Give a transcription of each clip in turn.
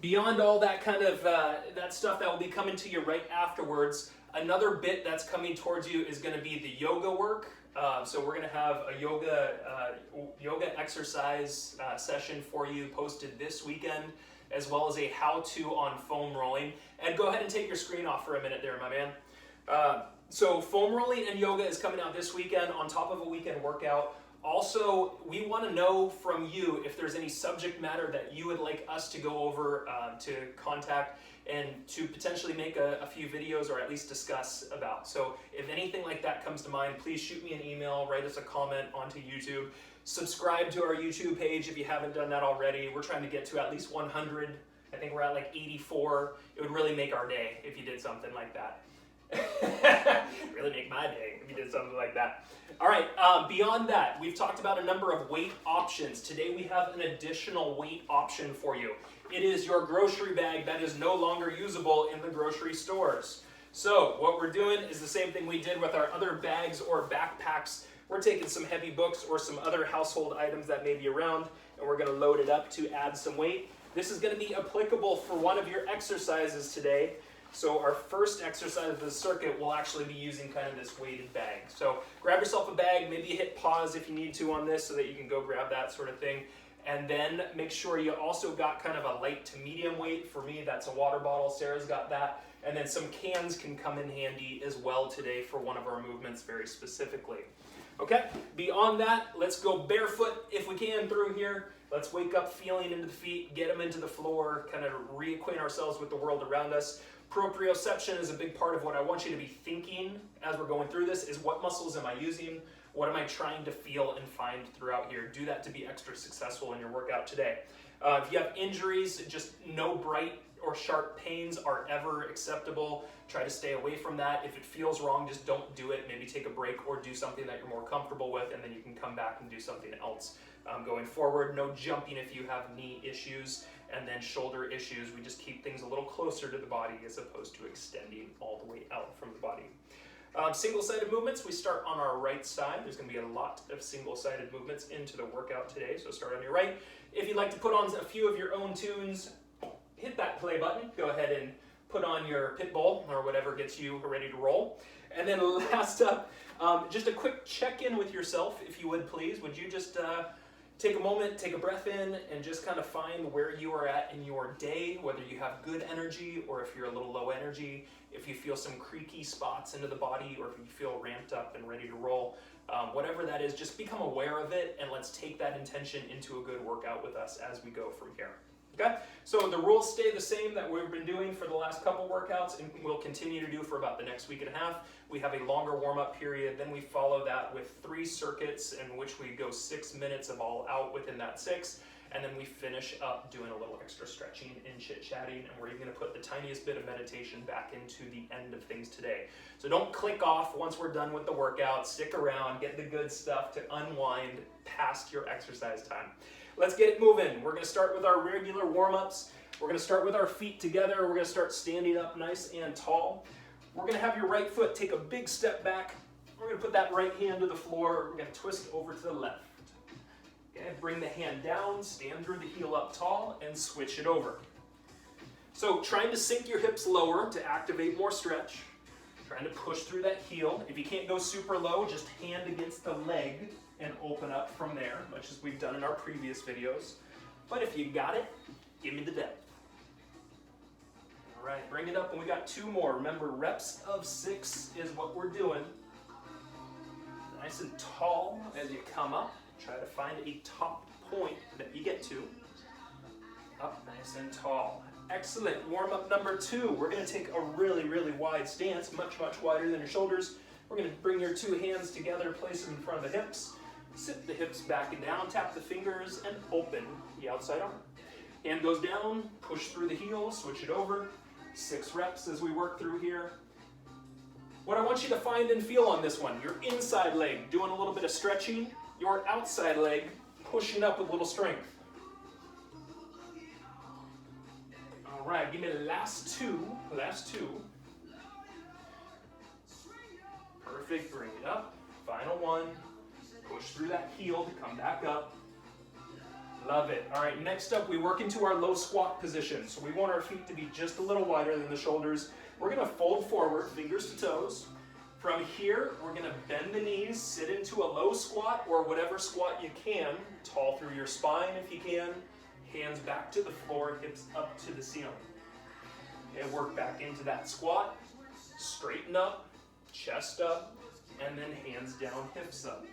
Beyond all that kind of that stuff that will be coming to you right afterwards, another bit that's coming towards you is going to be the yoga work. So we're going to have a yoga exercise session for you posted this weekend, as well as a how-to on foam rolling. And go ahead and take your screen off for a minute there, my man. So foam rolling and yoga is coming out this weekend on top of a weekend workout. Also, we want to know from you if there's any subject matter that you would like us to go over, to contact, and to potentially make a few videos or at least discuss about. So if anything like that comes to mind, please shoot me an email, write us a comment onto YouTube. Subscribe to our YouTube page if you haven't done that already. We're trying to get to at least 100. I think we're at like 84. It would really make our day if you did something like that. Really make my day if you did something like that. All right, beyond that, we've talked about a number of weight options. Today we have an additional weight option for you. It is your grocery bag that is no longer usable in the grocery stores. So what we're doing is the same thing we did with our other bags or backpacks. We're taking some heavy books or some other household items that may be around, and we're going to load it up to add some weight. This is going to be applicable for one of your exercises today. So our first exercise of the circuit will actually be using kind of this weighted bag. So grab yourself a bag, maybe hit pause if you need to on this so that you can go grab that sort of thing. And then make sure you also got kind of a light to medium weight. For me, that's a water bottle. Sarah's got that. And then some cans can come in handy as well today for one of our movements very specifically. Okay, beyond that, let's go barefoot if we can through here. Let's wake up feeling into the feet, get them into the floor, kind of reacquaint ourselves with the world around us. Proprioception is a big part of what I want you to be thinking as we're going through this, is what muscles am I using? What am I trying to feel and find throughout here? Do that to be extra successful in your workout today. If you have injuries, just no bright or sharp pains are ever acceptable. Try to stay away from that. If it feels wrong, just don't do it. Maybe take a break or do something that you're more comfortable with, and then you can come back and do something else. Going forward, no jumping if you have knee issues, and then shoulder issues. We just keep things a little closer to the body as opposed to extending all the way out from the body. Single-sided movements, we start on our right side. There's going to be a lot of single-sided movements into the workout today, so start on your right. If you'd like to put on a few of your own tunes, hit that play button. Go ahead and put on your Pitbull or whatever gets you ready to roll. And then last up, just a quick check-in with yourself, if you would please. Would you just take a moment, take a breath in, and just kind of find where you are at in your day, whether you have good energy or if you're a little low energy, if you feel some creaky spots into the body, or if you feel ramped up and ready to roll. Whatever that is, just become aware of it, and let's take that intention into a good workout with us as we go from here. Okay, so the rules stay the same that we've been doing for the last couple workouts, and we'll continue to do for about the next week and a half. We have a longer warm-up period, then we follow that with 3 circuits in which we go 6 minutes of all out within that 6, and then we finish up doing a little extra stretching and chit-chatting, and we're even going to put the tiniest bit of meditation back into the end of things today. So don't click off once we're done with the workout. Stick around, get the good stuff to unwind past your exercise time. Let's get it moving. We're going to start with our regular warm-ups. We're going to start with our feet together. We're going to start standing up nice and tall. We're going to have your right foot take a big step back. We're going to put that right hand to the floor. We're going to twist over to the left. Okay, bring the hand down, stand through the heel up tall, and switch it over. So trying to sink your hips lower to activate more stretch. Trying to push through that heel. If you can't go super low, just hand against the leg and open up from there, much as we've done in our previous videos. But if you got it, give me the depth. All right, bring it up, and we got 2 more. Remember, reps of 6 is what we're doing. Nice and tall as you come up. Try to find a top point that you get to. Up nice and tall. Excellent. Warm-up number 2. We're going to take a really, really wide stance, much, much wider than your shoulders. We're going to bring your 2 hands together, place them in front of the hips. Sit the hips back and down, tap the fingers, and open the outside arm. Hand goes down, push through the heel, switch it over. 6 reps as we work through here. What I want you to find and feel on this one, your inside leg doing a little bit of stretching, your outside leg pushing up with a little strength. All right, give me the last two. Perfect, bring it up. Final one. Push through that heel to come back up. Love it. All right, next up we work into our low squat position. So we want our feet to be just a little wider than the shoulders. We're gonna fold forward, fingers to toes. From here, we're gonna bend the knees, sit into a low squat or whatever squat you can, tall through your spine if you can, hands back to the floor, hips up to the ceiling. And work back into that squat, straighten up, chest up, and then hands down, hips up.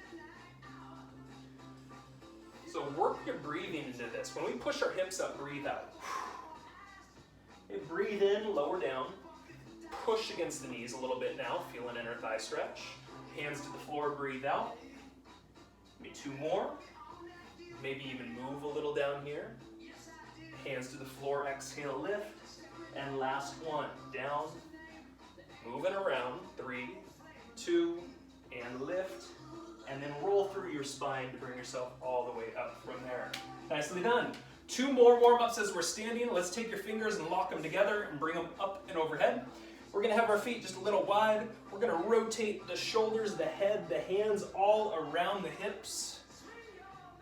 So work your breathing into this. When we push our hips up, breathe out. Okay, breathe in, lower down. Push against the knees a little bit now. Feel an inner thigh stretch. Hands to the floor, breathe out. Maybe 2 more. Maybe even move a little down here. Hands to the floor, exhale, lift. And last one, down. Moving around, 3, 2, and lift. And then roll through your spine to bring yourself all the way up from there. Nicely done. 2 more warm-ups as we're standing. Let's take your fingers and lock them together and bring them up and overhead. We're gonna have our feet just a little wide. We're gonna rotate the shoulders, the head, the hands all around the hips.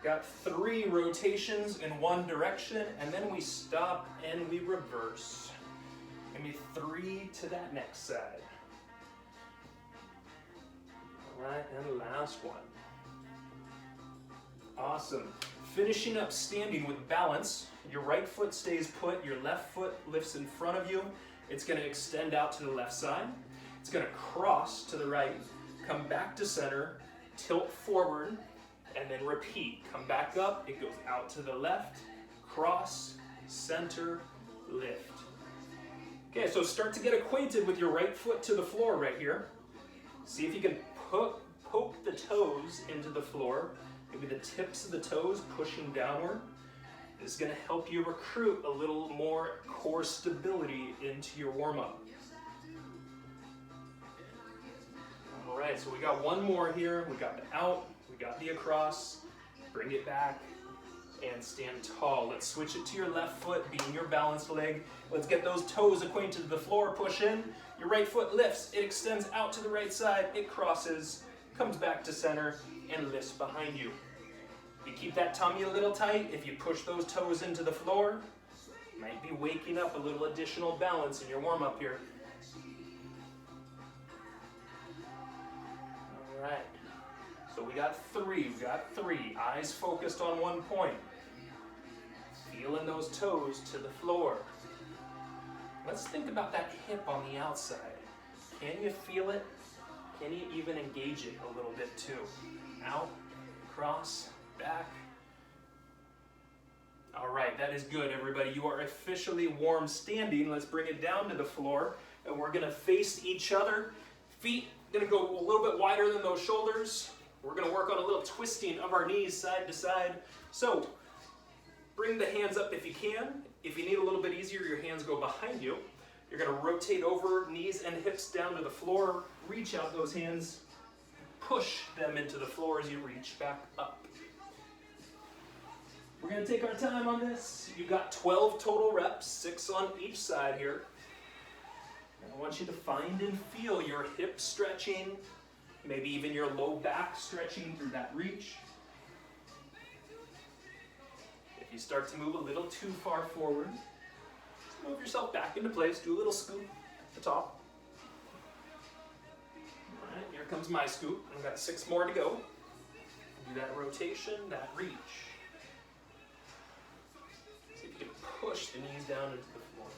Got 3 rotations in one direction, and then we stop and we reverse. Maybe 3 to that next side. All right, and last one. Awesome. Finishing up standing with balance. Your right foot stays put, your left foot lifts in front of you. It's gonna extend out to the left side. It's gonna cross to the right, come back to center, tilt forward, and then repeat. Come back up, it goes out to the left, cross, center, lift. Okay, so start to get acquainted with your right foot to the floor right here. See if you can poke the toes into the floor, maybe the tips of the toes pushing downward. This is going to help you recruit a little more core stability into your warm-up. All right, so we got one more here. We got the out, we got the across, bring it back, and stand tall. Let's switch it to your left foot, being your balanced leg. Let's get those toes acquainted to the floor, push in. Your right foot lifts, it extends out to the right side, it crosses, comes back to center, and lifts behind you. You keep that tummy a little tight. If you push those toes into the floor, you might be waking up a little additional balance in your warm-up here. All right, so we got 3, eyes focused on one point. Feeling those toes to the floor. Let's think about that hip on the outside. Can you feel it? Can you even engage it a little bit too? Out, cross, back. All right, that is good, everybody. You are officially warm standing. Let's bring it down to the floor, and we're gonna face each other. Feet gonna go a little bit wider than those shoulders. We're gonna work on a little twisting of our knees side to side. So, bring the hands up if you can. If you need a little bit easier, your hands go behind you. You're gonna rotate over, knees and hips down to the floor. Reach out those hands. Push them into the floor as you reach back up. We're gonna take our time on this. You've got 12 total reps, 6 on each side here. And I want you to find and feel your hips stretching, maybe even your low back stretching through that reach. If you start to move a little too far forward, just move yourself back into place. Do a little scoop at the top. All right, here comes my scoop. I've got 6 more to go. Do that rotation, that reach. See if you can push the knees down into the floor.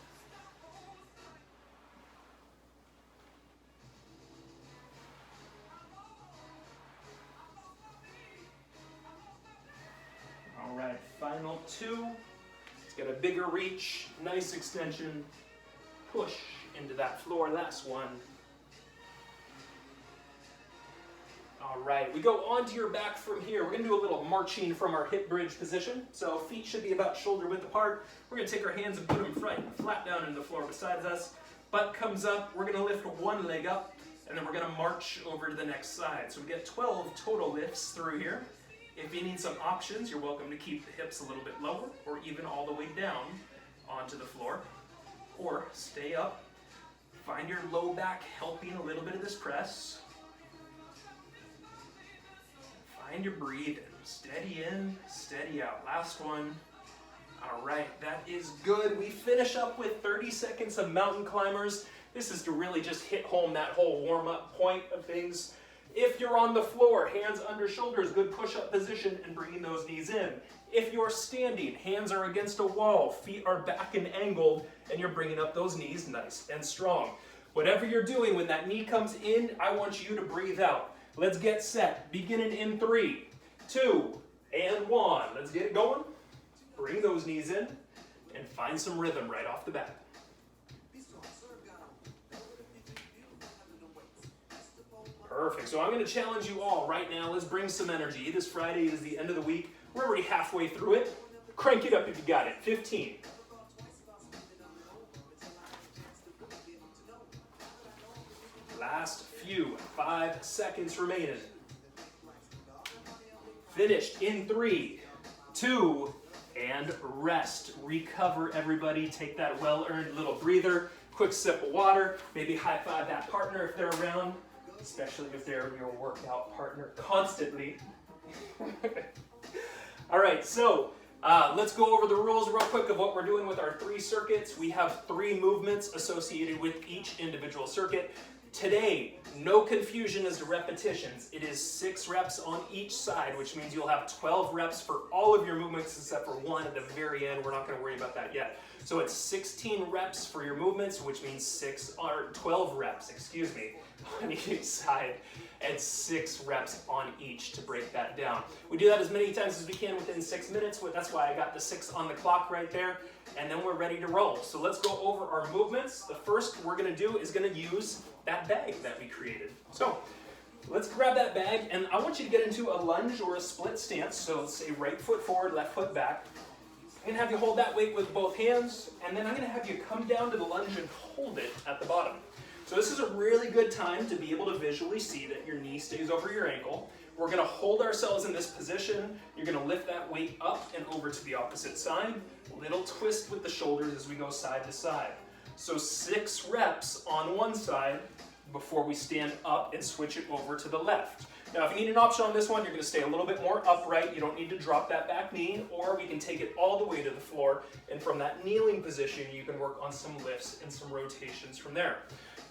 All right, final 2. Let's get a bigger reach, nice extension. Push into that floor, last one. All right, we go onto your back from here. We're gonna do a little marching from our hip bridge position. So feet should be about shoulder width apart. We're gonna take our hands and put them flat down into the floor beside us. Butt comes up, we're gonna lift one leg up, and then we're gonna march over to the next side. So we get 12 total lifts through here. If you need some options, you're welcome to keep the hips a little bit lower, or even all the way down onto the floor, or stay up. Find your low back helping a little bit of this press. Find your breathing. Steady in, steady out. Last one. All right, that is good. We finish up with 30 seconds of mountain climbers. This is to really just hit home that whole warm-up point of things. If you're on the floor, hands under shoulders, good push-up position and bringing those knees in. If you're standing, hands are against a wall, feet are back and angled, and you're bringing up those knees nice and strong. Whatever you're doing, when that knee comes in, I want you to breathe out. Let's get set. Beginning in 3, 2, and 1. Let's get it going. Bring those knees in and find some rhythm right off the bat. Perfect. So I'm going to challenge you all right now. Let's bring some energy. It is Friday. It is the end of the week. We're already halfway through it. Crank it up if you got it. 15. Last few. 5 seconds remaining. Finished in 3, 2, and rest. Recover, everybody. Take that well-earned little breather. Quick sip of water. Maybe high-five that partner if they're around, especially if they're your workout partner constantly. All right, so let's go over the rules real quick of what we're doing with our 3 circuits. We have 3 movements associated with each individual circuit. Today, no confusion as to repetitions. It is 6 reps on each side, which means you'll have 12 reps for all of your movements except for one at the very end. We're not going to worry about that yet. So it's 16 reps for your movements, which means 12 reps, on each side, and 6 reps on each to break that down. We do that as many times as we can within 6 minutes. That's why I got the 6 on the clock right there, and then we're ready to roll. So let's go over our movements. The first we're going to do is going to use that bag that we created. So let's grab that bag, and I want you to get into a lunge or a split stance. So let's say right foot forward, left foot back. I'm going to have you hold that weight with both hands, and then I'm going to have you come down to the lunge and hold it at the bottom. So this is a really good time to be able to visually see that your knee stays over your ankle. We're going to hold ourselves in this position. You're going to lift that weight up and over to the opposite side. Little twist with the shoulders as we go side to side. So 6 reps on one side before we stand up and switch it over to the left. Now, if you need an option on this one, you're going to stay a little bit more upright. You don't need to drop that back knee, or we can take it all the way to the floor, and from that kneeling position, you can work on some lifts and some rotations from there.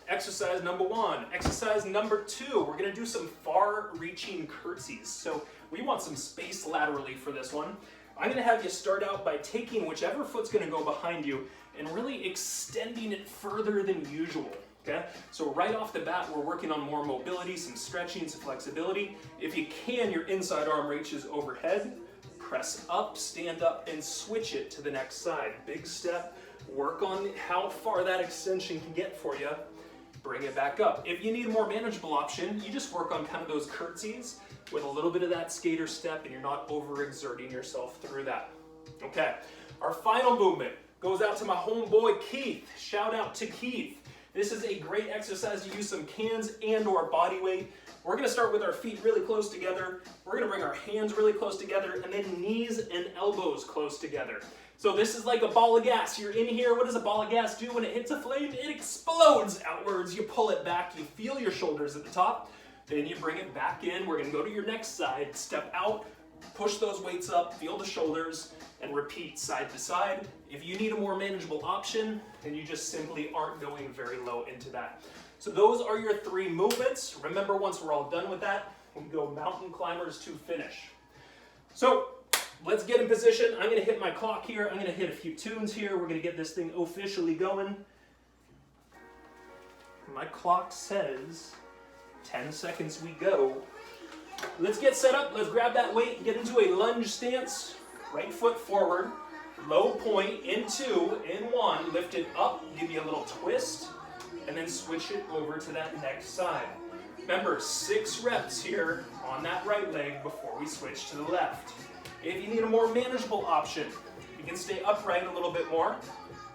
Exercise number 1. Exercise number 2, we're going to do some far-reaching curtsies. So we want some space laterally for this one. I'm going to have you start out by taking whichever foot's going to go behind you and really extending it further than usual. Okay? So right off the bat, we're working on more mobility, some stretching, some flexibility. If you can, your inside arm reaches overhead. Press up, stand up, and switch it to the next side. Big step. Work on how far that extension can get for you. Bring it back up. If you need a more manageable option, you just work on kind of those curtsies with a little bit of that skater step, and you're not overexerting yourself through that. Okay, our final movement goes out to my homeboy Keith. Shout out to Keith. This is a great exercise to use some cans and or body weight. We're going to start with our feet really close together. We're going to bring our hands really close together, and then knees and elbows close together. So this is like a ball of gas. You're in here. What does a ball of gas do when it hits a flame? It explodes outwards. You pull it back. You feel your shoulders at the top. Then you bring it back in. We're going to go to your next side. Step out. Push those weights up. Feel the shoulders. And repeat side to side. If you need a more manageable option, then you just simply aren't going very low into that. So those are your 3 movements. Remember, once we're all done with that, we go mountain climbers to finish. So let's get in position. I'm going to hit my clock here. I'm going to hit a few tunes here. We're going to get this thing officially going. My clock says 10 seconds we go. Let's get set up. Let's grab that weight and get into a lunge stance. Right foot forward. Low point in 2, in 1. Lift it up. Give you a little twist. And then switch it over to that next side. Remember, 6 reps here on that right leg before we switch to the left. If you need a more manageable option, you can stay upright a little bit more,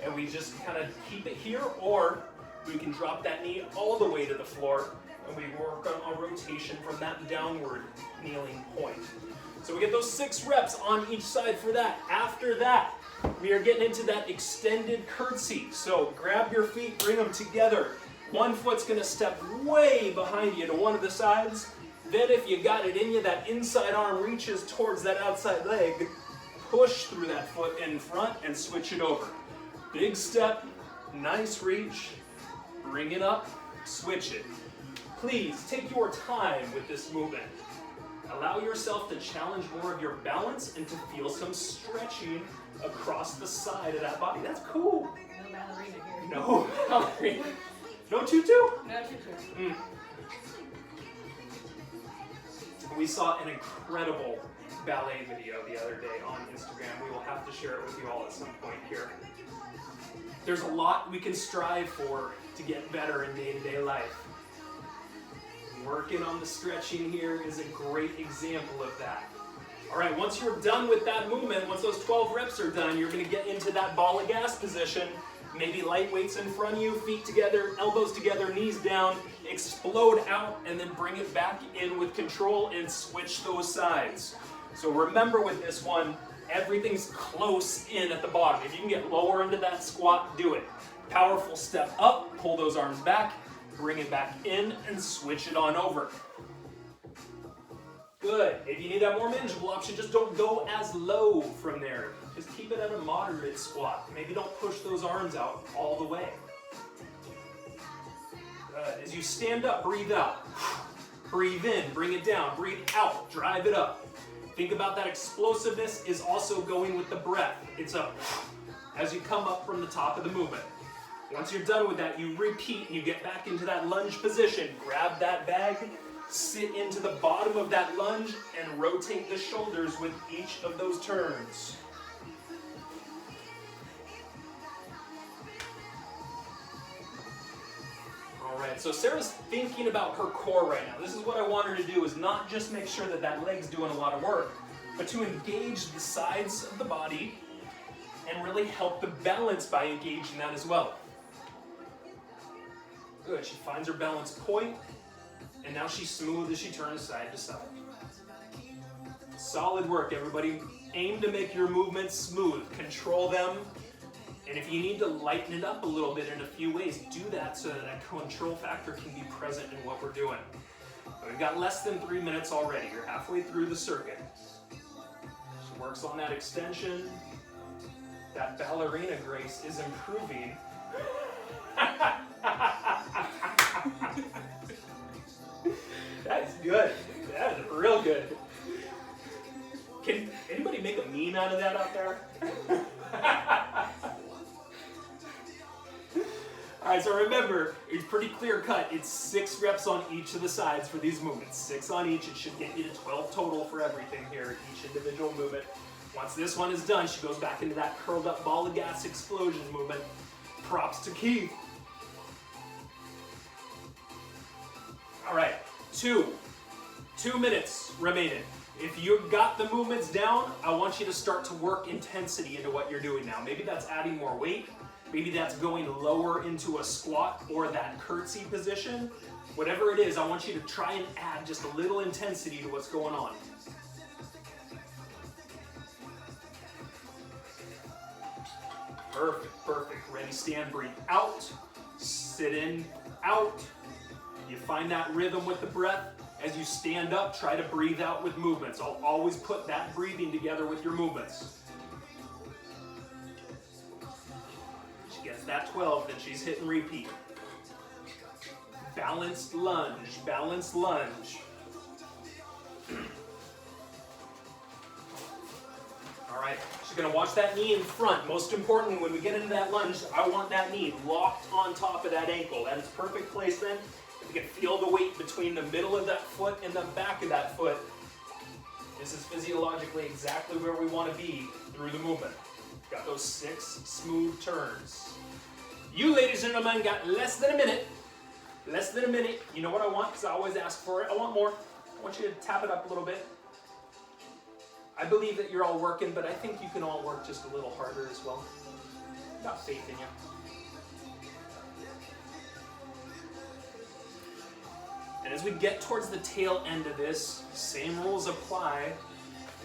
and we just kind of keep it here, or we can drop that knee all the way to the floor, and we work on a rotation from that downward kneeling point. So we get those 6 reps on each side for that. After that, we are getting into that extended curtsy. So grab your feet, bring them together. One foot's going to step way behind you to one of the sides. Then if you got it in you, that inside arm reaches towards that outside leg, push through that foot in front and switch it over. Big step, nice reach, bring it up, switch it. Please take your time with this movement. Allow yourself to challenge more of your balance and to feel some stretching across the side of that body. That's cool. No ballerina here. No ballerina. No tutu? No tutu. We saw an incredible ballet video the other day on Instagram. We will have to share it with you all at some point here. There's a lot we can strive for to get better in day-to-day life. Working on the stretching here is a great example of that. All right, once you're done with that movement, once those 12 reps are done, you're going to get into that ball of gas position. Maybe light weights in front of you, feet together, elbows together, knees down, explode out, and then bring it back in with control and switch those sides. So remember with this one, everything's close in at the bottom. If you can get lower into that squat, do it. Powerful step up, pull those arms back, bring it back in, and switch it on over. Good. If you need that more manageable option, just don't go as low from there. Just keep it at a moderate squat. Maybe don't push those arms out all the way. Good. As you stand up, breathe out. Breathe in, bring it down. Breathe out, drive it up. Think about that explosiveness is also going with the breath. It's a as you come up from the top of the movement. Once you're done with that, you repeat and you get back into that lunge position. Grab that bag, sit into the bottom of that lunge, and rotate the shoulders with each of those turns. All right, so Sarah's thinking about her core right now. This is what I want her to do, is not just make sure that that leg's doing a lot of work, but to engage the sides of the body and really help the balance by engaging that as well. Good, she finds her balance point, and now she's smooth as she turns side to side. Solid work, everybody. Aim to make your movements smooth. Control them. And if you need to lighten it up a little bit in a few ways, do that so that that control factor can be present in what we're doing. But we've got less than 3 minutes already. You're halfway through the circuit. She works on that extension. That ballerina grace is improving. That is good. That is real good. Can anybody make a meme out of that out there? Alright, so remember, it's pretty clear cut. It's 6 reps on each of the sides for these movements. 6 on each. It should get you to 12 total for everything here, each individual movement. Once this one is done, she goes back into that curled up ball of gas explosion movement. Props to Keith. Alright, 2 minutes remaining. If you've got the movements down, I want you to start to work intensity into what you're doing now. Maybe that's adding more weight. Maybe that's going lower into a squat or that curtsy position. Whatever it is, I want you to try and add just a little intensity to what's going on. Perfect, perfect. Ready, stand, breathe out. Sit in, out. You find that rhythm with the breath. As you stand up, try to breathe out with movements. I'll always put that breathing together with your movements. She gets that 12, then she's hitting repeat. Balanced lunge, balanced lunge. All right, she's gonna watch that knee in front. Most important, when we get into that lunge, I want that knee locked on top of that ankle. That is perfect placement. You can feel the weight between the middle of that foot and the back of that foot. This is physiologically exactly where we want to be through the movement. Got those 6 smooth turns. You, ladies and gentlemen, got less than a minute. Less than a minute. You know what I want, because I always ask for it. I want more. I want you to tap it up a little bit. I believe that you're all working, but I think you can all work just a little harder as well. Got faith in you. And as we get towards the tail end of this, same rules apply,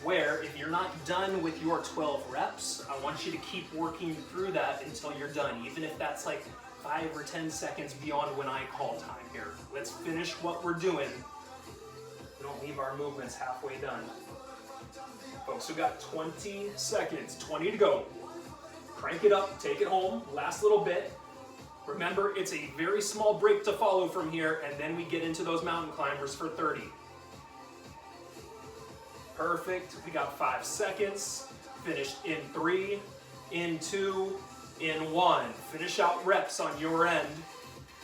where if you're not done with your 12 reps, I want you to keep working through that until you're done, even if that's like 5 or 10 seconds beyond when I call time here. Let's finish what we're doing We don't leave our movements halfway done. Folks, we've got 20 seconds, 20 to go. Crank it up, take it home, last little bit. Remember, it's a very small break to follow from here, and then we get into those mountain climbers for 30. Perfect, we got 5 seconds. Finished in 3, in 2, in 1. Finish out reps on your end.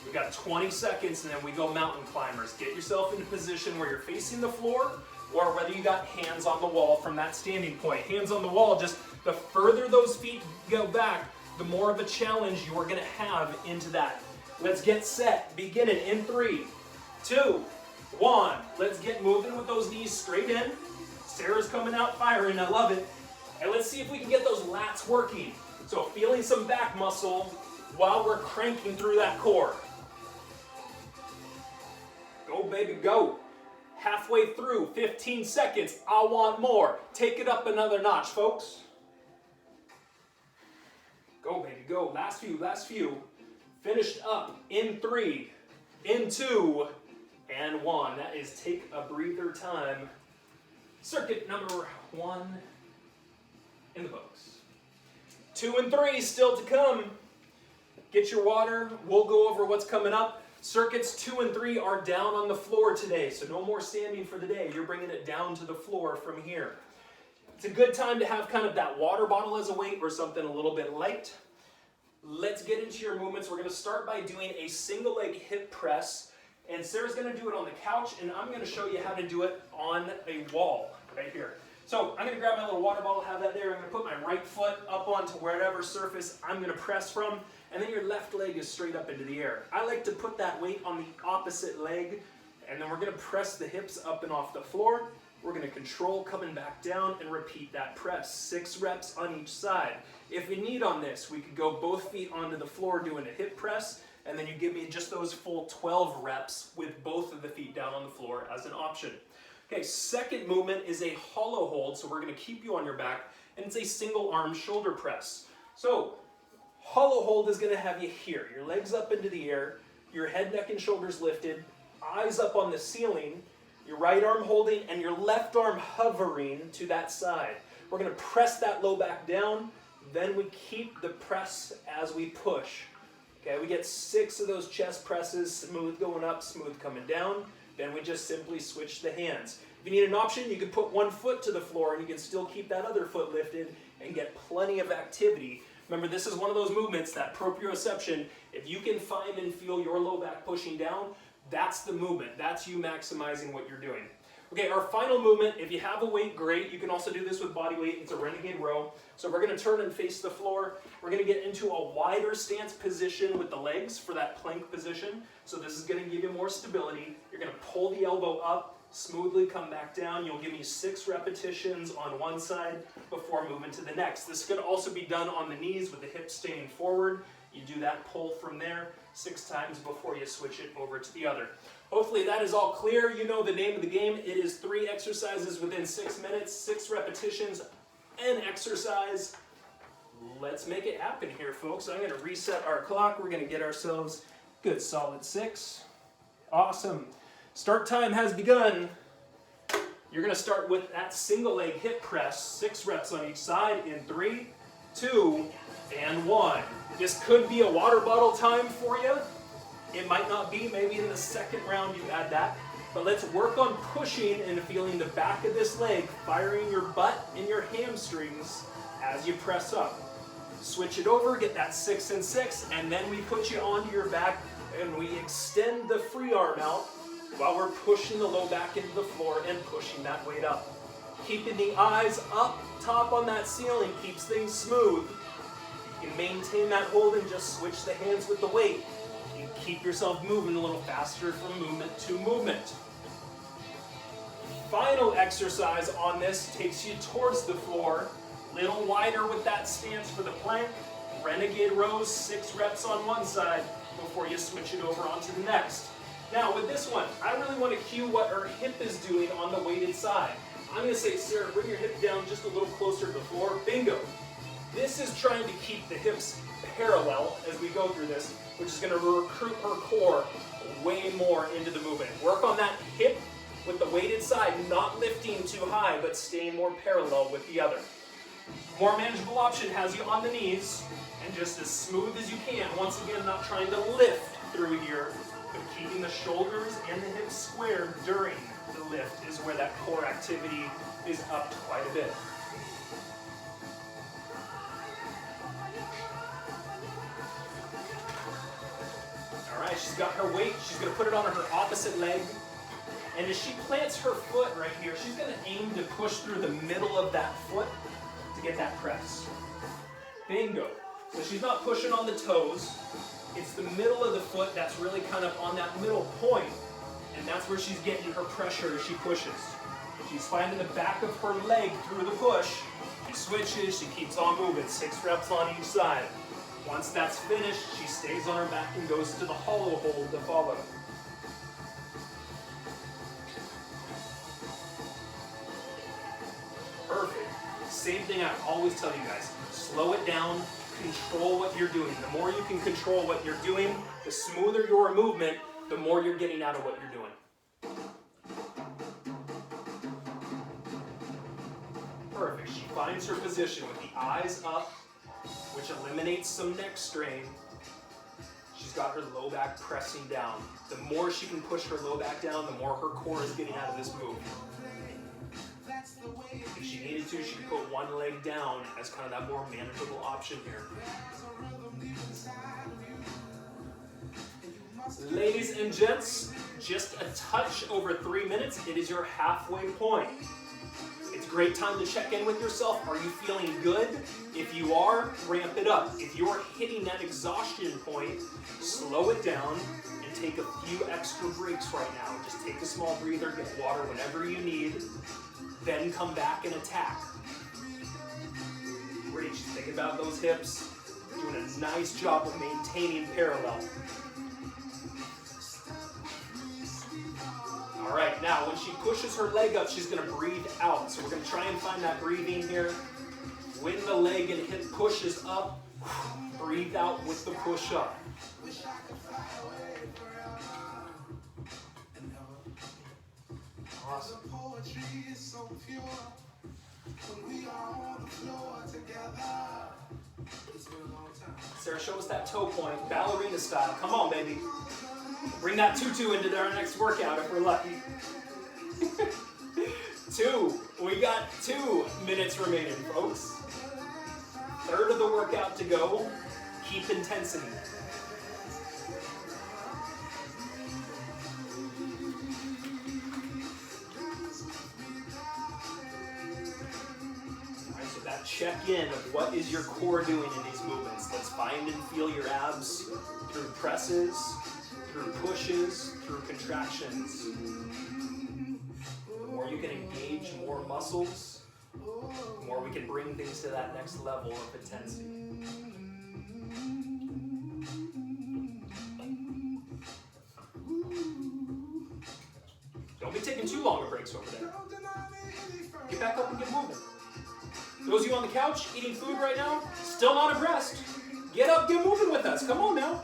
We got 20 seconds, and then we go mountain climbers. Get yourself in a position where you're facing the floor, or whether you got hands on the wall from that standing point. Hands on the wall, just the further those feet go back, the more of a challenge you are gonna have into that. Let's get set, beginning in 3, 2, 1. Let's get moving with those knees straight in. Sarah's coming out firing, I love it. And let's see if we can get those lats working. So feeling some back muscle while we're cranking through that core. Go baby, go. Halfway through, 15 seconds, I want more. Take it up another notch, folks. Go baby, go, last few. Finished up in 3, in 2, and 1. That is take a breather time. Circuit number 1 in the books. 2 and 3 still to come. Get your water, we'll go over what's coming up. Circuits 2 and 3 are down on the floor today, so no more standing for the day. You're bringing it down to the floor from here. It's a good time to have kind of that water bottle as a weight or something a little bit light. Let's get into your movements. We're going to start by doing a single leg hip press, and Sarah's going to do it on the couch, and I'm going to show you how to do it on a wall right here. So I'm going to grab my little water bottle, have that there. I'm going to put my right foot up onto wherever surface I'm going to press from, and then your left leg is straight up into the air. I like to put that weight on the opposite leg, and then we're going to press the hips up and off the floor. We're going to control coming back down and repeat that press. 6 reps on each side. If you need on this, we could go both feet onto the floor doing a hip press, and then you give me just those full 12 reps with both of the feet down on the floor as an option. Okay, second movement is a hollow hold, so we're going to keep you on your back, and it's a single arm shoulder press. So, hollow hold is going to have you here, your legs up into the air, your head, neck, and shoulders lifted, eyes up on the ceiling, your right arm holding, and your left arm hovering to that side. We're going to press that low back down, then we keep the press as we push. Okay, we get 6 of those chest presses, smooth going up, smooth coming down. Then we just simply switch the hands. If you need an option, you can put one foot to the floor and you can still keep that other foot lifted and get plenty of activity. Remember, this is one of those movements, that proprioception. If you can find and feel your low back pushing down, that's the movement. That's you maximizing what you're doing. Okay, our final movement, if you have a weight, great. You can also do this with body weight. It's a renegade row. So we're going to turn and face the floor. We're going to get into a wider stance position with the legs for that plank position. So this is going to give you more stability. You're going to pull the elbow up, smoothly come back down. You'll give me 6 repetitions on one side before moving to the next. This could also be done on the knees with the hips staying forward. You do that pull from there 6 times before you switch it over to the other. Hopefully that is all clear. You know the name of the game. It is 3 exercises within 6 minutes, 6 repetitions, an exercise. Let's make it happen here, folks. I'm going to reset our clock. We're going to get ourselves a good solid 6. Awesome. Start time has begun. You're going to start with that single leg hip press, 6 reps on each side in 3, 2, and 1. This could be a water bottle time for you. It might not be, maybe in the second round you add that. But let's work on pushing and feeling the back of this leg, firing your butt and your hamstrings as you press up. Switch it over, get that 6 and 6, and then we put you onto your back and we extend the free arm out while we're pushing the low back into the floor and pushing that weight up. Keeping the eyes up top on that ceiling keeps things smooth. You can maintain that hold and just switch the hands with the weight. You can keep yourself moving a little faster from movement to movement. Final exercise on this takes you towards the floor, little wider with that stance for the plank. Renegade rows, 6 reps on one side before you switch it over onto the next. Now with this one, I really want to cue what our hip is doing on the weighted side. I'm going to say, Sarah, bring your hip down just a little closer to the floor. Bingo. This is trying to keep the hips parallel as we go through this, which is going to recruit her core way more into the movement. Work on that hip with the weighted side not lifting too high, but staying more parallel with the other. More manageable option has you on the knees, and just as smooth as you can. Once again, not trying to lift through here, but keeping the shoulders and the hips square during the lift is where that core activity is upped quite a bit. All right, she's got her weight. She's going to put it on her opposite leg. And as she plants her foot right here, she's going to aim to push through the middle of that foot to get that press. Bingo. So she's not pushing on the toes. It's the middle of the foot that's really kind of on that middle point, and that's where she's getting her pressure as she pushes. She's finding the back of her leg through the push. She switches, she keeps on moving, 6 reps on each side. Once that's finished, she stays on her back and goes to the hollow hold to follow. Perfect. Same thing I always tell you guys. Slow it down, control what you're doing. The more you can control what you're doing, the smoother your movement, the more you're getting out of what you're doing. Perfect. She finds her position with the eyes up, which eliminates some neck strain. She's got her low back pressing down. The more she can push her low back down, the more her core is getting out of this move. If she needed to, she could put one leg down as kind of that more manageable option here. Ladies and gents, just a touch over 3 minutes. It is your halfway point. It's a great time to check in with yourself. Are you feeling good? If you are, ramp it up. If you're hitting that exhaustion point, slow it down and take a few extra breaks right now. Just take a small breather, get water whenever you need, then come back and attack. Great. Think about those hips. Doing a nice job of maintaining parallel. All right, now when she pushes her leg up, she's going to breathe out. So we're going to try and find that breathing here. When the leg and hip pushes up, breathe out with the push up. Awesome. Sarah, show us that toe point, ballerina style. Come on, baby. Bring that tutu into our next workout if we're lucky. 2. We got 2 minutes remaining, folks. Third of the workout to go. Keep intensity. Alright, so that check-in of what is your core doing in these movements. Let's find and feel your abs through presses, through pushes, through contractions. The more you can engage more muscles, the more we can bring things to that next level of intensity. Don't be taking too long of breaks over there. Get back up and get moving. Those of you on the couch eating food right now, still not abreast. Get up, get moving with us. Come on now.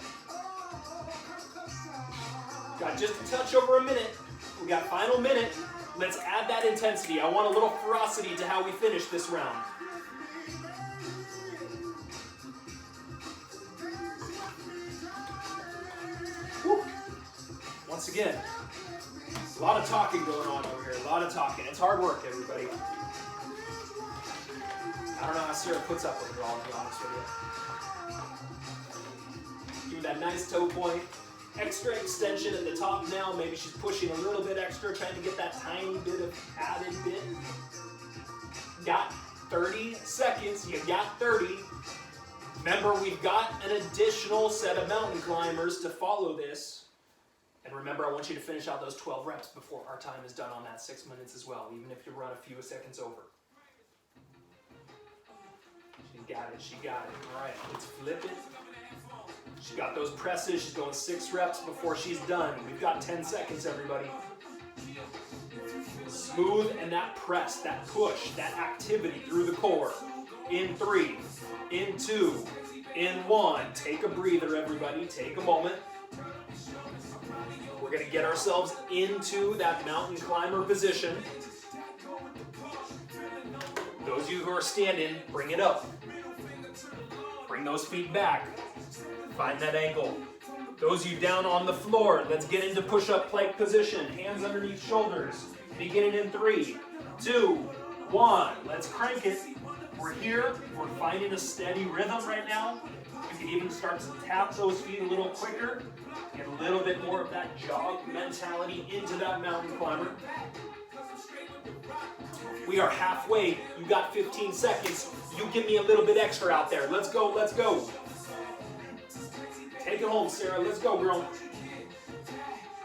Got just a touch over a minute. We got final minute. Let's add that intensity. I want a little ferocity to how we finish this round. Woo. Once again, a lot of talking going on over here. A lot of talking. It's hard work, everybody. I don't know how Sarah puts up with it all, to be honest with you. Do that nice toe point. Extra extension at the top now. Maybe she's pushing a little bit extra, trying to get that tiny bit of added bit. Got 30 seconds. You got 30. Remember, we've got an additional set of mountain climbers to follow this. And remember, I want you to finish out those 12 reps before our time is done on that 6 minutes as well, even if you run a few seconds over. She got it. She got it. All right, let's flip it. She got those presses. She's going 6 reps before she's done. We've got 10 seconds, everybody. Smooth and that press, that push, that activity through the core. In 3, in 2, in 1. Take a breather, everybody. Take a moment. We're going to get ourselves into that mountain climber position. Those of you who are standing, bring it up. Bring those feet back. Find that ankle. Those of you down on the floor, let's get into push-up plank position. Hands underneath shoulders. Beginning in 3, 2, 1. Let's crank it. We're here. We're finding a steady rhythm right now. You can even start to tap those feet a little quicker. Get a little bit more of that jog mentality into that mountain climber. We are halfway. You got 15 seconds. You give me a little bit extra out there. Let's go, let's go. Take it home, Sarah. Let's go, girl.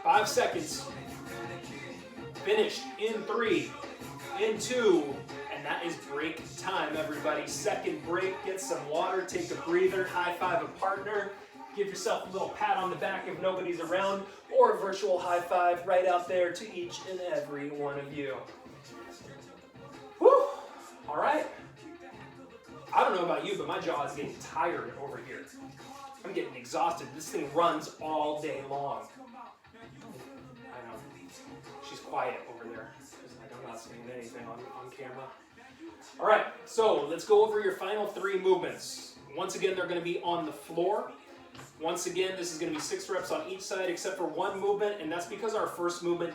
5 seconds. Finished in 3, in 2, and that is break time, everybody. Second break. Get some water. Take a breather. High five a partner. Give yourself a little pat on the back if nobody's around, or a virtual high five right out there to each and every one of you. Woo! All right. I don't know about you, but my jaw is getting tired over here. I'm getting exhausted. This thing runs all day long. I know. She's quiet over there. I'm not saying anything on camera. All right, so let's go over your final 3 movements. Once again, they're going to be on the floor. Once again, this is going to be 6 reps on each side except for one movement, and that's because our first movement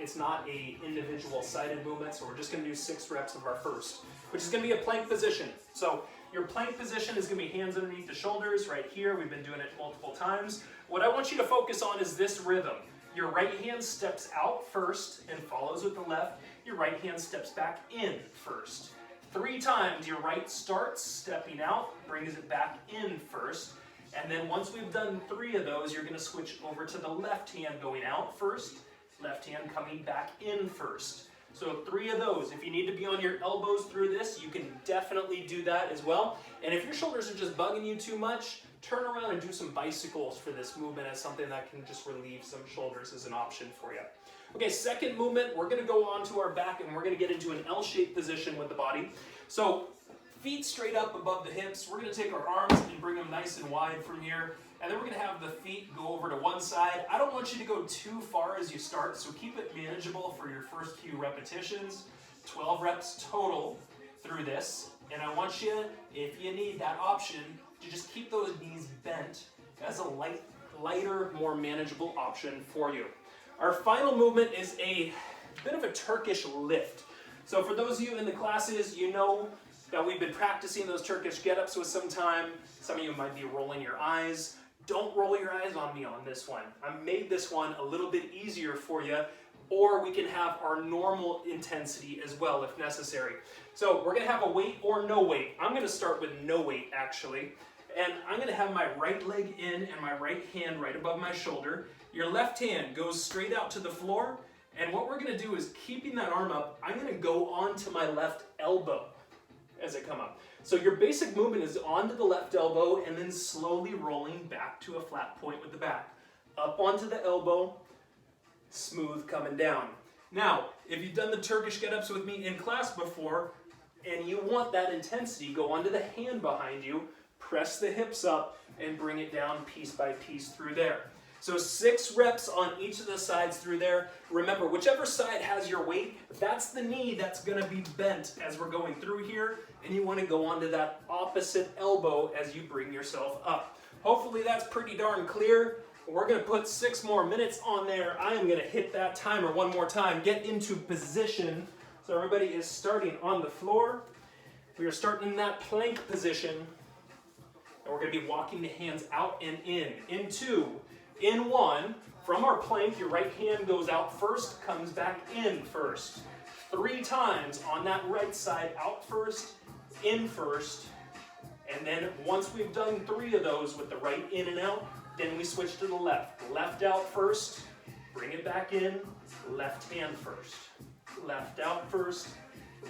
it's not a individual sided movement, so we're just going to do 6 reps of our first, which is going to be a plank position. So your plank position is going to be hands underneath the shoulders right here. We've been doing it multiple times. What I want you to focus on is this rhythm. Your right hand steps out first and follows with the left. Your right hand steps back in first. 3 times, your right starts stepping out, brings it back in first. And then once we've done 3 of those, you're going to switch over to the left hand going out first, left hand coming back in first. So 3 of those. If you need to be on your elbows through this, you can definitely do that as well. And if your shoulders are just bugging you too much, turn around and do some bicycles for this movement as something that can just relieve some shoulders as an option for you. Okay, second movement, we're going to go onto our back and we're going to get into an L-shaped position with the body. So feet straight up above the hips. We're going to take our arms and bring them nice and wide from here. And then we're going to have the feet go over to one side. I don't want you to go too far as you start, so keep it manageable for your first few repetitions. 12 reps total through this. And I want you, if you need that option, to just keep those knees bent as a lighter, more manageable option for you. Our final movement is a bit of a Turkish lift. So for those of you in the classes, you know that we've been practicing those Turkish get-ups with some time. Some of you might be rolling your eyes. Don't roll your eyes on me on this one. I made this one a little bit easier for you, or we can have our normal intensity as well if necessary. So we're going to have a weight or no weight. I'm going to start with no weight actually. And I'm going to have my right leg in and my right hand right above my shoulder. Your left hand goes straight out to the floor. And what we're going to do is, keeping that arm up, I'm going to go onto my left elbow as I come up. So your basic movement is onto the left elbow and then slowly rolling back to a flat point with the back. Up onto the elbow, smooth coming down. Now, if you've done the Turkish get-ups with me in class before, and you want that intensity, go onto the hand behind you, press the hips up, and bring it down piece by piece through there. So 6 reps on each of the sides through there. Remember, whichever side has your weight, that's the knee that's going to be bent as we're going through here, and you want to go onto that opposite elbow as you bring yourself up. Hopefully that's pretty darn clear. We're going to put 6 more minutes on there. I am going to hit that timer one more time. Get into position. So everybody is starting on the floor. We are starting in that plank position. And we're going to be walking the hands out and in 2, in 1. From our plank, your right hand goes out first, comes back in first. 3 times on that right side, out first, in first. And then once we've done 3 of those with the right in and out, then we switch to the left. Left out first, bring it back in, left hand first. Left out first,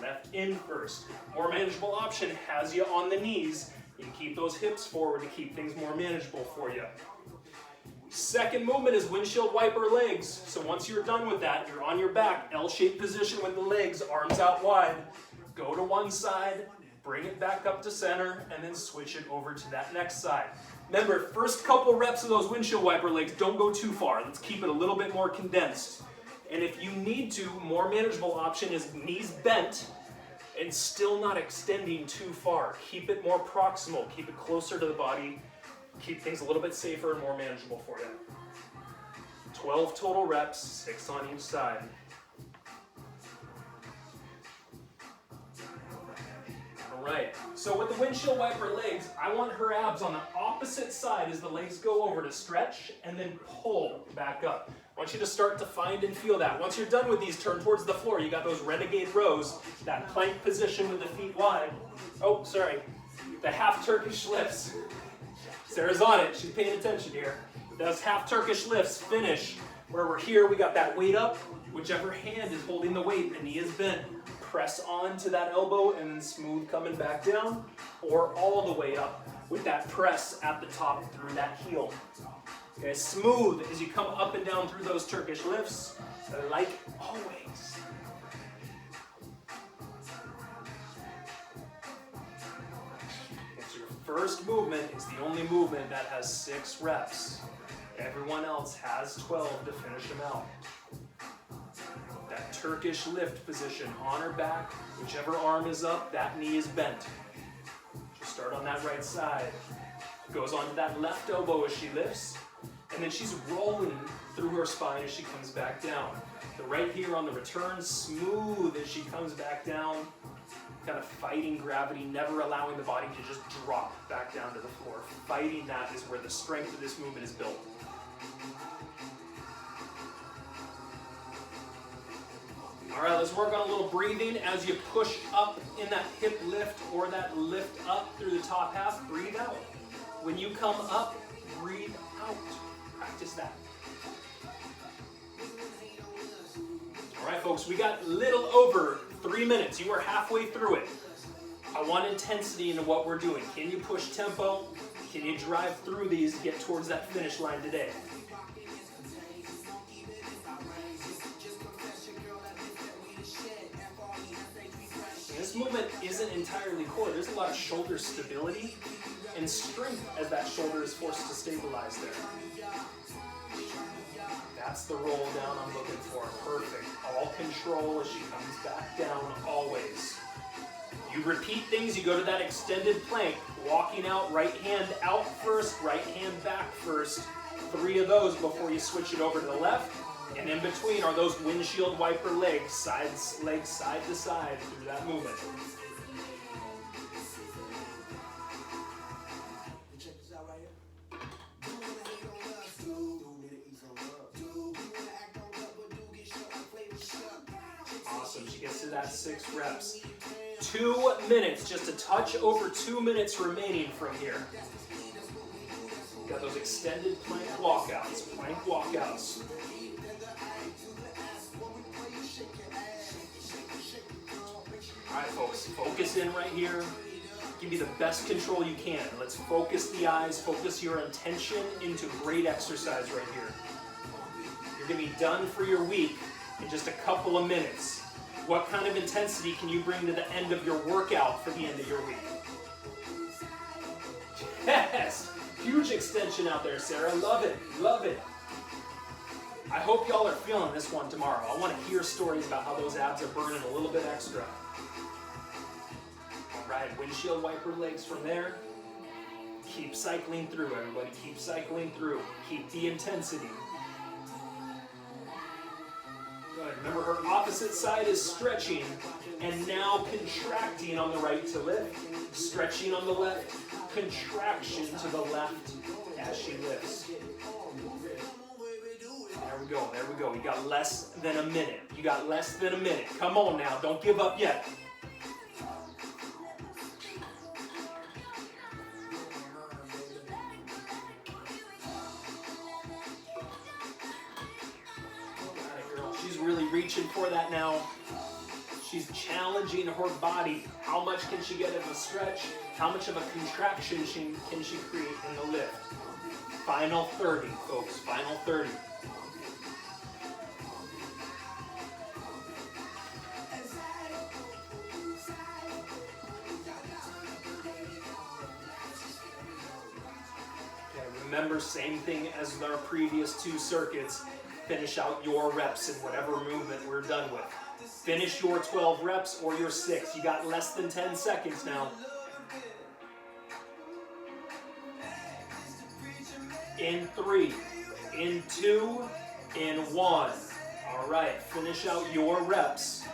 left in first. More manageable option has you on the knees. You can keep those hips forward to keep things more manageable for you. Second movement is windshield wiper legs. So once you're done with that, you're on your back, L-shaped position with the legs, arms out wide. Go to one side, bring it back up to center, and then switch it over to that next side. Remember, first couple reps of those windshield wiper legs, don't go too far. Let's keep it a little bit more condensed. And if you need to, more manageable option is knees bent and still not extending too far. Keep it more proximal, keep it closer to the body, keep things a little bit safer and more manageable for you. 12 total reps, 6 on each side. All right, so with the windshield wiper legs, I want her abs on the opposite side as the legs go over to stretch and then pull back up. I want you to start to find and feel that. Once you're done with these, turn towards the floor. You got those renegade rows, that plank position with the feet wide. Oh, sorry, the half Turkish lifts. Sarah's on it, she's paying attention here. Those half Turkish lifts finish where we're here, we got that weight up, whichever hand is holding the weight, the knee is bent. Press on to that elbow and then smooth coming back down, or all the way up with that press at the top through that heel. Okay, smooth as you come up and down through those Turkish lifts, like always. It's your first movement, it's the only movement that has 6 reps. Everyone else has 12 to finish them out. That Turkish lift position on her back, whichever arm is up, that knee is bent. She'll start on that right side. Goes onto that left elbow as she lifts, and then she's rolling through her spine as she comes back down. The right here on the return, smooth as she comes back down, kind of fighting gravity, never allowing the body to just drop back down to the floor. Fighting that is where the strength of this movement is built. All right, let's work on a little breathing as you push up in that hip lift or that lift up through the top half. Breathe out. When you come up, breathe out. Practice that. All right, folks, we got a little over 3 minutes. You are halfway through it. I want intensity into what we're doing. Can you push tempo? Can you drive through these to get towards that finish line today? This movement isn't entirely core. There's a lot of shoulder stability and strength as that shoulder is forced to stabilize there. That's the roll down I'm looking for. Perfect. All control as she comes back down always. You repeat things, you go to that extended plank, walking out, right hand out first, right hand back first. 3 of those before you switch it over to the left. And in between are those windshield wiper legs, legs side to side through that movement. Awesome, she gets to that 6 reps. 2 minutes, just a touch over 2 minutes remaining from here. Got those extended plank walkouts. All right, folks, focus in right here. Give me the best control you can. Let's focus the eyes, focus your intention into great exercise right here. You're gonna be done for your week in just a couple of minutes. What kind of intensity can you bring to the end of your workout for the end of your week? Yes, huge extension out there, Sarah. Love it, love it. I hope y'all are feeling this one tomorrow. I want to hear stories about how those abs are burning a little bit extra. All right, windshield wiper legs from there. Keep cycling through, everybody. Keep cycling through. Keep the intensity. Good. Remember, her opposite side is stretching and now contracting on the right to lift. Stretching on the left. Contraction to the left as she lifts. There we go. You got less than a minute. Come on now, don't give up yet. She's really reaching for that now. She's challenging her body. How much can she get of a stretch? How much of a contraction can she create in the lift? Final 30, folks. Final 30. Remember, same thing as our previous 2 circuits. Finish out your reps in whatever movement we're done with. Finish your 12 reps or your 6. You got less than 10 seconds now. In 3, in 2, in 1. All right, finish out your reps.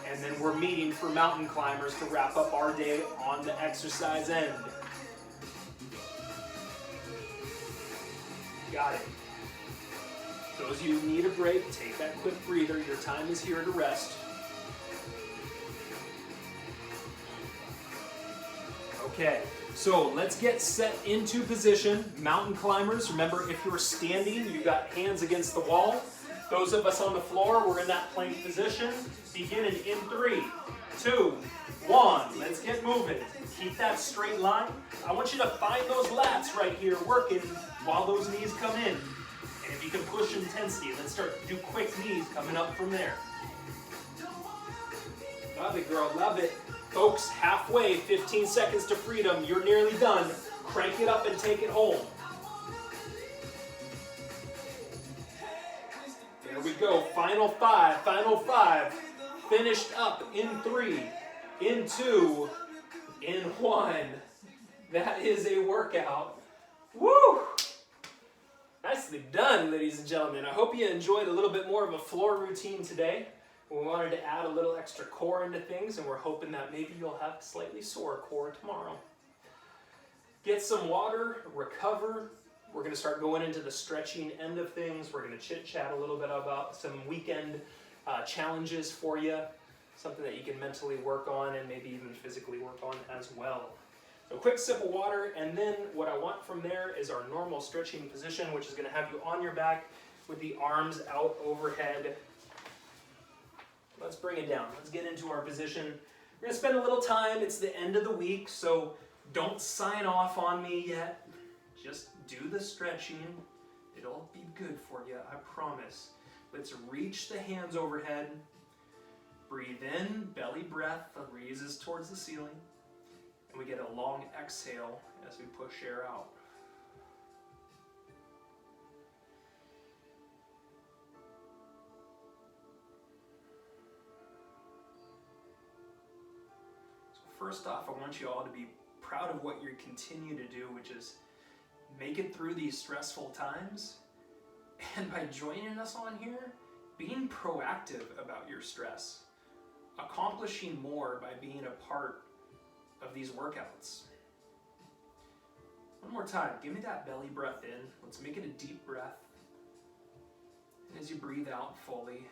And then we're meeting for mountain climbers to wrap up our day on the exercise end. Got it. Those of you who need a break, take that quick breather. Your time is here to rest. Okay, so let's get set into position. Mountain climbers, remember if you're standing, you got hands against the wall. Those of us on the floor, we're in that plank position. Beginning in 3, 2, 1. Let's get moving. Keep that straight line. I want you to find those lats right here working while those knees come in. And if you can push intensity, let's start to do quick knees coming up from there. Love it, girl, love it. Folks, halfway, 15 seconds to freedom. You're nearly done. Crank it up and take it home. There we go, final 5. Finished up in 3, in 2, in 1. That is a workout. Woo! Nicely done, ladies and gentlemen. I hope you enjoyed a little bit more of a floor routine today. We wanted to add a little extra core into things, and we're hoping that maybe you'll have a slightly sore core tomorrow. Get some water, recover. We're going to start going into the stretching end of things. We're going to chit-chat a little bit about some weekend challenges for you, something that you can mentally work on and maybe even physically work on as well. So quick sip of water, and then what I want from there is our normal stretching position, which is going to have you on your back with the arms out overhead. Let's bring it down. Let's get into our position. We're going to spend a little time. It's the end of the week, so don't sign off on me yet. Just do the stretching. It'll be good for you, I promise. Let's reach the hands overhead. Breathe in, belly breath, raises towards the ceiling. And we get a long exhale as we push air out. So first off, I want you all to be proud of what you continue to do, which is make it through these stressful times. And by joining us on here, being proactive about your stress, accomplishing more by being a part of these workouts. One more time, give me that belly breath in. Let's make it a deep breath. And as you breathe out fully,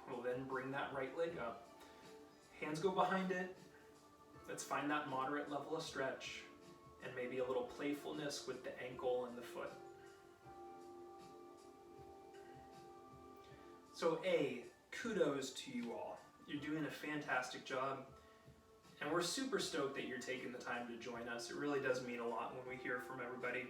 we'll then bring that right leg up. Hands go behind it. Let's find that moderate level of stretch and maybe a little playfulness with the ankle and the foot. So kudos to you all. You're doing a fantastic job. And we're super stoked that you're taking the time to join us. It really does mean a lot when we hear from everybody.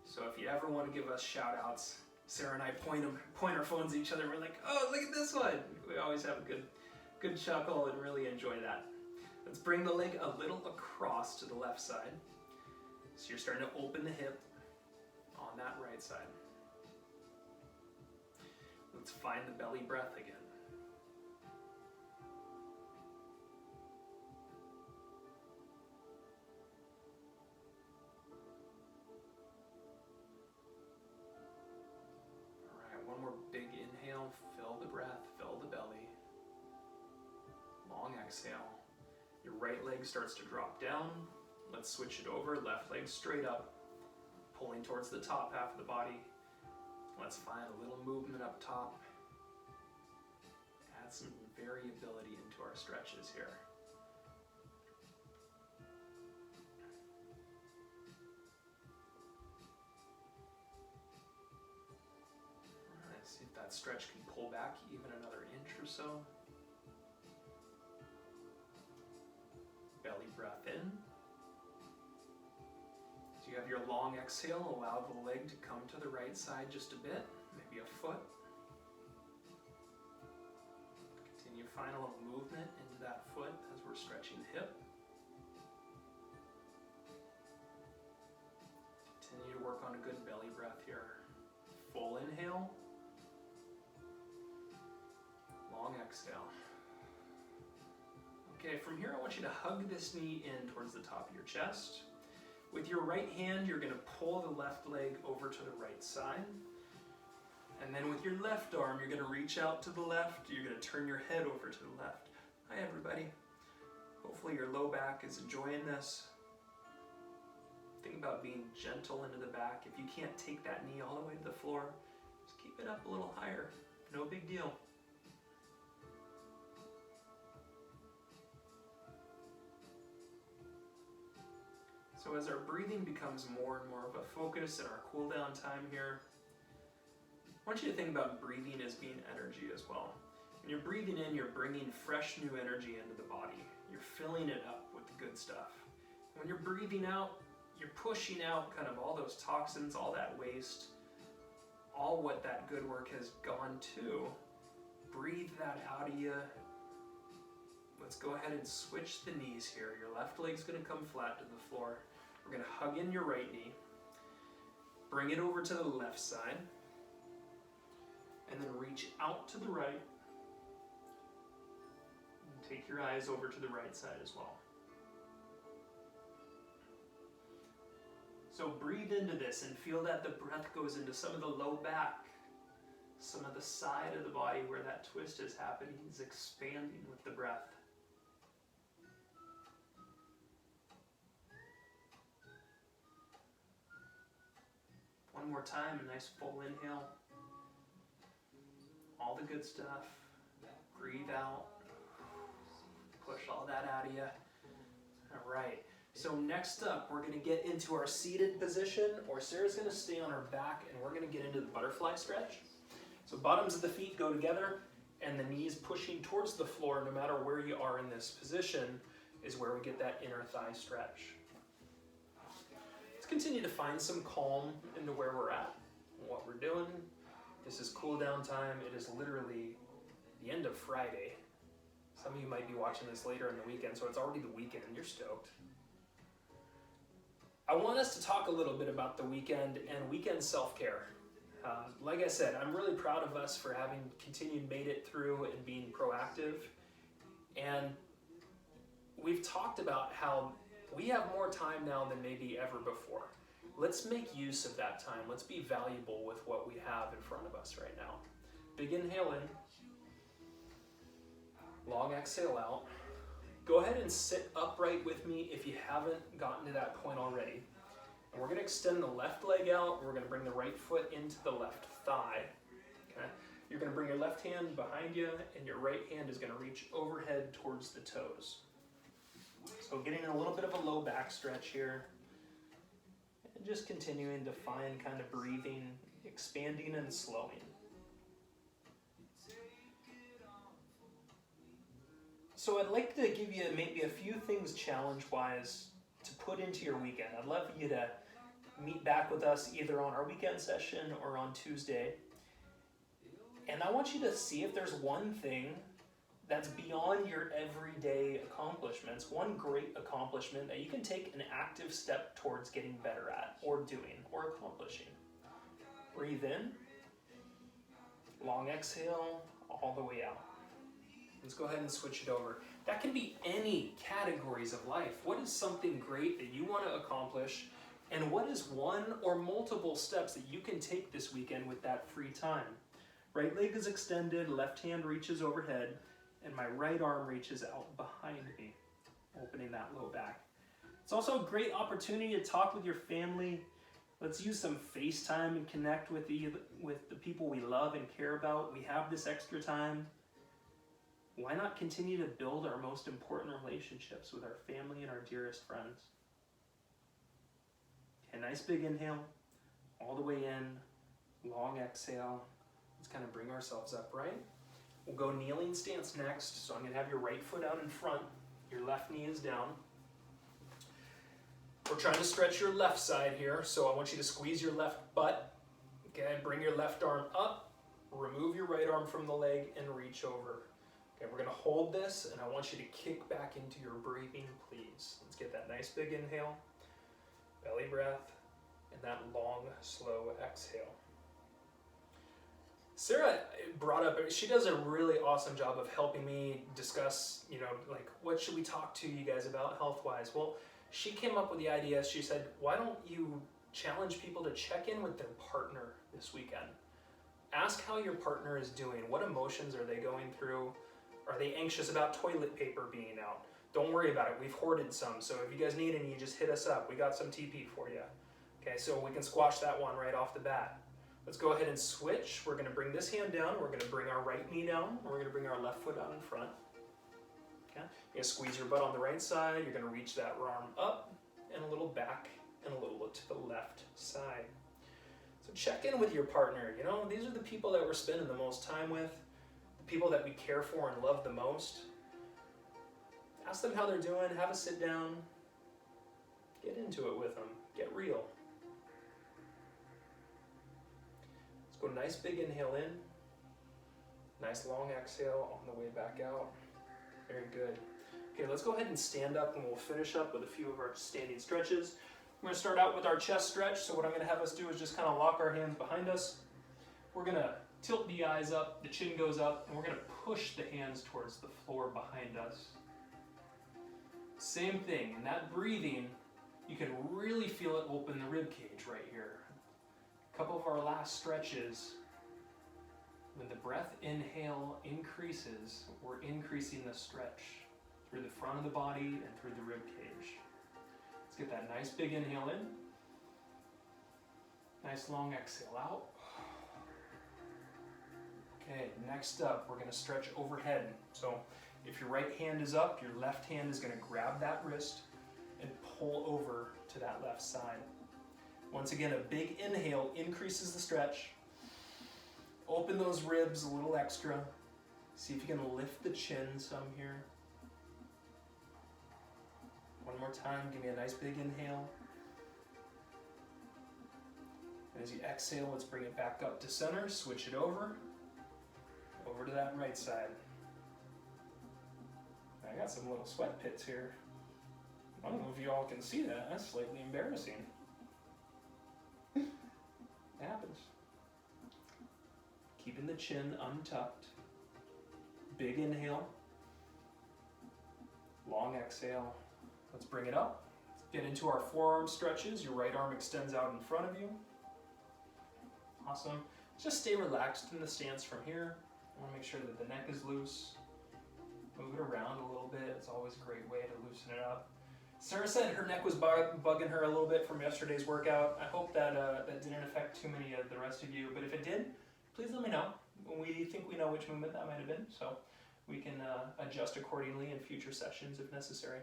So if you ever want to give us shout outs, Sarah and I point our phones at each other. We're like, oh, look at this one. We always have a good chuckle and really enjoy that. Let's bring the leg a little across to the left side. So you're starting to open the hip on that right side. Let's find the belly breath again. All right, one more big inhale, fill the breath, fill the belly. Long exhale. Your right leg starts to drop down. Let's switch it over, left leg straight up, pulling towards the top half of the body. Let's find a little movement up top. Add some variability into our stretches here. All right, see if that stretch can pull back even another inch or so. Belly breath in. As you have your long exhale, allow the leg to come to the right side just a bit, maybe a foot. Continue to find a little movement into that foot as we're stretching the hip. good belly breath here. Full inhale. Long exhale. Okay, from here I want you to hug this knee in towards the top of your chest. With your right hand, you're going to pull the left leg over to the right side. And then with your left arm, you're going to reach out to the left. You're going to turn your head over to the left. Hi, everybody. Hopefully your low back is enjoying this. Think about being gentle into the back. If you can't take that knee all the way to the floor, just keep it up a little higher. No big deal. So as our breathing becomes more and more of a focus in our cool down time here, I want you to think about breathing as being energy as well. When you're breathing in, you're bringing fresh new energy into the body. You're filling it up with the good stuff. When you're breathing out, you're pushing out kind of all those toxins, all that waste, all what that good work has gone to. Breathe that out of you. Let's go ahead and switch the knees here. Your left leg's going to come flat to the floor. We're going to hug in your right knee. Bring it over to the left side. And then reach out to the right. And take your eyes over to the right side as well. So breathe into this and feel that the breath goes into some of the low back, some of the side of the body where that twist is happening is expanding with the breath. One more time, a nice full inhale. All the good stuff. Breathe out. Push all that out of you. All right. So next up, we're going to get into our seated position, or Sarah's going to stay on her back, and we're going to get into the butterfly stretch. So bottoms of the feet go together, and the knees pushing towards the floor, no matter where you are in this position, is where we get that inner thigh stretch. Let's continue to find some calm into where we're at, what we're doing. This is cool down time. It is literally the end of Friday. Some of you might be watching this later in the weekend, so it's already the weekend. You're stoked. I want us to talk a little bit about the weekend and weekend self-care. Like I said, I'm really proud of us for having made it through and being proactive. And we've talked about how we have more time now than maybe ever before. Let's make use of that time. Let's be valuable with what we have in front of us right now. Big inhale in. Long exhale out. Go ahead and sit upright with me if you haven't gotten to that point already. And we're going to extend the left leg out. We're going to bring the right foot into the left thigh. Okay? You're going to bring your left hand behind you, and your right hand is going to reach overhead towards the toes. So getting a little bit of a low back stretch here. And just continuing to find kind of breathing, expanding and slowing. So I'd like to give you maybe a few things challenge-wise to put into your weekend. I'd love for you to meet back with us either on our weekend session or on Tuesday. And I want you to see if there's one thing that's beyond your everyday accomplishments, one great accomplishment that you can take an active step towards getting better at, or doing, or accomplishing. Breathe in. Long exhale all the way out. Let's go ahead and switch it over. That can be any categories of life. What is something great that you want to accomplish? And what is one or multiple steps that you can take this weekend with that free time? Right leg is extended, left hand reaches overhead, and my right arm reaches out behind me, opening that low back. It's also a great opportunity to talk with your family. Let's use some FaceTime and connect with the people we love and care about. We have this extra time. Why not continue to build our most important relationships with our family and our dearest friends? Okay, nice big inhale, all the way in, long exhale. Let's kind of bring ourselves upright. We'll go kneeling stance next. So I'm going to have your right foot out in front. Your left knee is down. We're trying to stretch your left side here. So I want you to squeeze your left butt. Okay, bring your left arm up. Remove your right arm from the leg and reach over. Okay, we're going to hold this, and I want you to kick back into your breathing, please. Let's get that nice big inhale, belly breath, and that long, slow exhale. Sarah brought up, she does a really awesome job of helping me discuss, like what should we talk to you guys about health-wise? Well, she came up with the idea, she said, why don't you challenge people to check in with their partner this weekend? Ask how your partner is doing. What emotions are they going through? Are they anxious about toilet paper being out? Don't worry about it. We've hoarded some, so if you guys need any, just hit us up. We got some TP for you. Okay, so we can squash that one right off the bat. Let's go ahead and switch. We're going to bring this hand down. We're going to bring our right knee down. And we're going to bring our left foot out in front. Okay, you're going to squeeze your butt on the right side. You're going to reach that arm up and a little back and a little to the left side. So check in with your partner. These are the people that we're spending the most time with, the people that we care for and love the most. Ask them how they're doing. Have a sit down. Get into it with them. Get real. Let's go nice big inhale in. Nice long exhale on the way back out. Very good. Okay, let's go ahead and stand up and we'll finish up with a few of our standing stretches. We're going to start out with our chest stretch. So what I'm going to have us do is just kind of lock our hands behind us. We're going to tilt the eyes up, the chin goes up, and we're going to push the hands towards the floor behind us. Same thing, in that breathing, you can really feel it open the rib cage right here. A couple of our last stretches, when the breath inhale increases, we're increasing the stretch through the front of the body and through the rib cage. Let's get that nice big inhale in. Nice long exhale out. Okay, next up, we're going to stretch overhead. So if your right hand is up, your left hand is going to grab that wrist and pull over to that left side. Once again, a big inhale increases the stretch. Open those ribs a little extra. See if you can lift the chin some here. One more time, give me a nice big inhale. And as you exhale, let's bring it back up to center, switch it over to that right side. I got some little sweat pits here. I don't know if you all can see that. That's slightly embarrassing. It happens. Keeping the chin untucked. Big inhale. Long exhale. Let's bring it up. Get into our forearm stretches. Your right arm extends out in front of you. Awesome. Just stay relaxed in the stance from here. I want to make sure that the neck is loose. Move it around a little bit. It's always a great way to loosen it up. Sarah said her neck was bugging her a little bit from yesterday's workout. I hope that that didn't affect too many of the rest of you. But if it did, please let me know. We think we know which movement that might have been, so we can adjust accordingly in future sessions if necessary.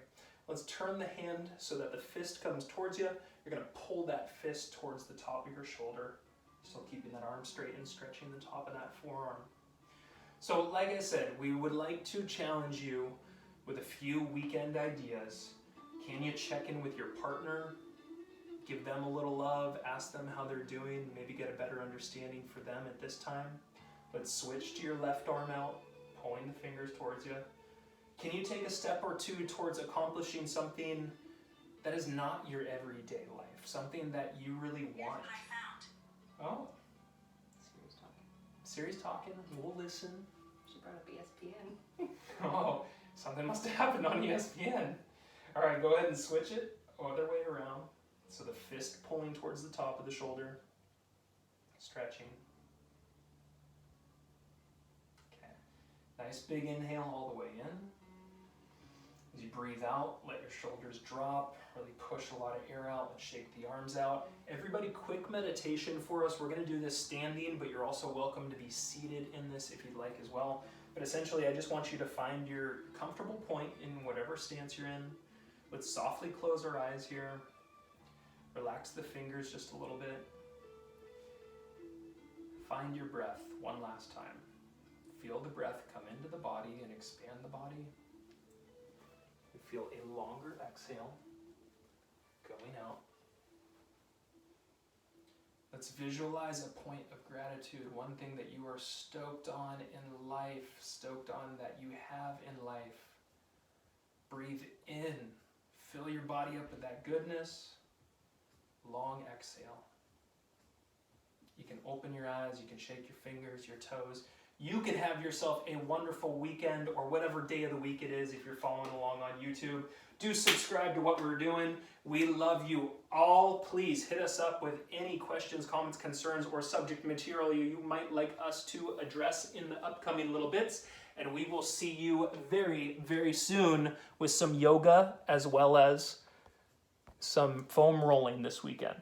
Let's turn the hand so that the fist comes towards you. You're going to pull that fist towards the top of your shoulder. Still keeping that arm straight and stretching the top of that forearm. So like I said, we would like to challenge you with a few weekend ideas. Can you check in with your partner? Give them a little love, ask them how they're doing, maybe get a better understanding for them at this time. Let's switch to your left arm out, pulling the fingers towards you. Can you take a step or two towards accomplishing something that is not your everyday life? Something that you really want? Oh. Siri's talking. We'll listen. She brought up ESPN. Oh, something must have happened on ESPN. All right, go ahead and switch it other way around. So the fist pulling towards the top of the shoulder. Stretching. Okay. Nice big inhale all the way in. As you breathe out, let your shoulders drop. Really push a lot of air out and shake the arms out. Everybody, quick meditation for us. We're going to do this standing, but you're also welcome to be seated in this if you'd like as well. But essentially, I just want you to find your comfortable point in whatever stance you're in. Let's softly close our eyes here. Relax the fingers just a little bit. Find your breath one last time. Feel the breath come into the body and expand the body. Feel a longer exhale going out. Let's visualize a point of gratitude, one thing that you are stoked on in life, stoked on that you have in life. Breathe in, fill your body up with that goodness. long exhale. You can open your eyes, you can shake your fingers, your toes. You can have yourself a wonderful weekend or whatever day of the week it is if you're following along on YouTube. Do subscribe to what we're doing. We love you all. Please hit us up with any questions, comments, concerns, or subject material you might like us to address in the upcoming little bits. And we will see you very, very soon with some yoga as well as some foam rolling this weekend.